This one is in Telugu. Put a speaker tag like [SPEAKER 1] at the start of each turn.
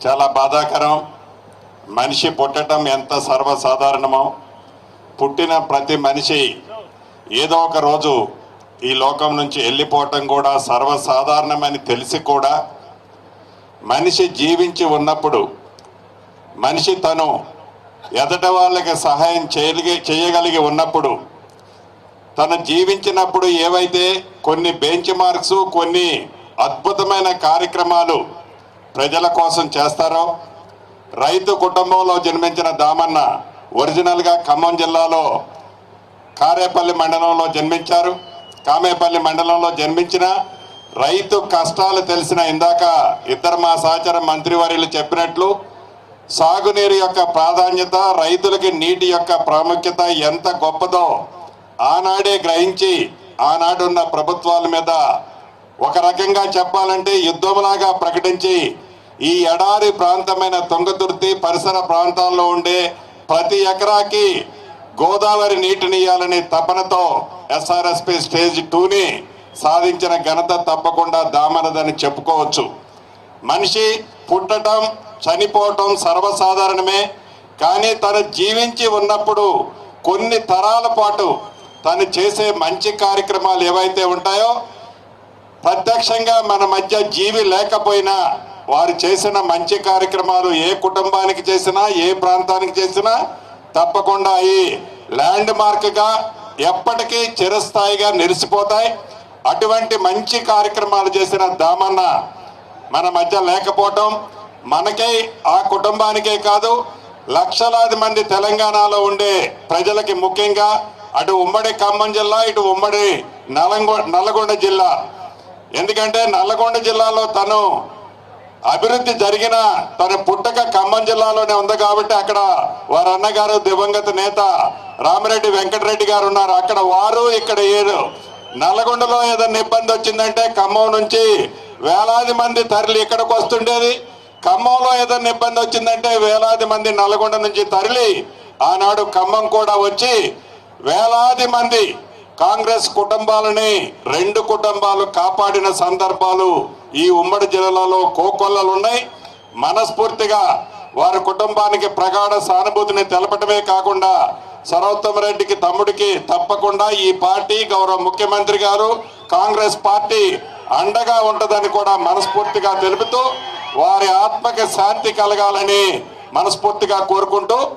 [SPEAKER 1] చాలా బాధాకరం. మనిషి పుట్టడం ఎంత సర్వసాధారణమో, పుట్టిన ప్రతి మనిషి ఏదో ఒక రోజు ఈ లోకం నుంచి వెళ్ళిపోవటం కూడా సర్వసాధారణమని తెలిసి కూడా మనిషి జీవించి ఉన్నప్పుడు, మనిషి తను ఎదట వాళ్ళకి సహాయం చేయగలిగి ఉన్నప్పుడు, తను జీవించినప్పుడు ఏవైతే కొన్ని బెంచ్ మార్క్స్, కొన్ని అద్భుతమైన కార్యక్రమాలు ప్రజల కోసం చేస్తారో, రైతు కుటుంబంలో జన్మించిన దామన్న ఒరిజినల్గా ఖమ్మం జిల్లాలో కారేపల్లి మండలంలో జన్మించారు. కామేపల్లి మండలంలో జన్మించిన రైతు కష్టాలు తెలిసిన, ఇందాక ఇద్దరు మా సహచర మంత్రివర్యులు చెప్పినట్లు, సాగునీరు యొక్క ప్రాధాన్యత, రైతులకి నీటి యొక్క ప్రాముఖ్యత ఎంత గొప్పదో ఆనాడే గ్రహించి ఆనాడున్న ప్రభుత్వాల మీద ఒక రకంగా చెప్పాలంటే యుద్ధంలాగా ప్రకటించి ఈ ఎడారి ప్రాంతమైన తుంగతుర్తి పరిసర ప్రాంతాల్లో ఉండే ప్రతి ఎకరాకి గోదావరి నీటినియాలనే తపనతో ఎస్ఆర్ఎస్పి స్టేజ్ 2ని సాధించిన ఘనత తప్పకుండా దామనదని చెప్పుకోవచ్చు. మనిషి పుట్టడం, చనిపోవటం సర్వసాధారణమే. కానీ తను జీవించి ఉన్నప్పుడు కొన్ని తరాల పాటు తను చేసే మంచి కార్యక్రమాలు ఏవైతే ఉంటాయో, ప్రత్యక్షంగా మన మధ్య జీవి లేకపోయినా వారు చేసిన మంచి కార్యక్రమాలు ఏ కుటుంబానికి చేసినా, ఏ ప్రాంతానికి చేసినా తప్పకుండా ఈ ల్యాండ్ మార్క్గా ఎప్పటికీ చిరస్థాయిగా నిలిచిపోతాయి. అటువంటి మంచి కార్యక్రమాలు చేసిన దామన్న మన మధ్య లేకపోవటం మనకే, ఆ కుటుంబానికే కాదు, లక్షలాది మంది తెలంగాణలో ఉండే ప్రజలకి, ముఖ్యంగా అటు ఉమ్మడి ఖమ్మం జిల్లా, ఇటు ఉమ్మడి నల్లగొండ జిల్లా. ఎందుకంటే నల్లగొండ జిల్లాలో తను అభివృద్ధి జరిగిన, తన పుట్టక ఖమ్మం జిల్లాలోనే ఉంది కాబట్టి అక్కడ వారి అన్నగారు దివంగత నేత రామిరెడ్డి వెంకటరెడ్డి గారు ఉన్నారు. అక్కడ వారు, ఇక్కడ ఏరు. నల్లగొండలో ఏదైనా ఇబ్బంది వచ్చిందంటే ఖమ్మం నుంచి వేలాది మంది తరలి ఇక్కడికి వస్తుండేది. ఖమ్మంలో ఏదైనా ఇబ్బంది వచ్చిందంటే వేలాది మంది నల్లగొండ నుంచి తరలి ఆనాడు ఖమ్మం కూడా వచ్చి వేలాది మంది కాంగ్రెస్ కుటుంబాలని, 2 కుటుంబాలు కాపాడిన సందర్భాలు ఈ ఉమ్మడి జిల్లాలో కోకొల్లలు ఉన్నాయి. మనస్ఫూర్తిగా వారి కుటుంబానికి ప్రగాఢ సానుభూతిని తెలపడమే కాకుండా సర్వోత్తమరెడ్డికి తమ్ముడికి తప్పకుండా ఈ పార్టీ, గౌరవ ముఖ్యమంత్రి గారు, కాంగ్రెస్ పార్టీ అండగా ఉంటుందని కూడా మనస్ఫూర్తిగా తెలుపుతూ వారి ఆత్మకి శాంతి కలగాలని మనస్ఫూర్తిగా కోరుకుంటూ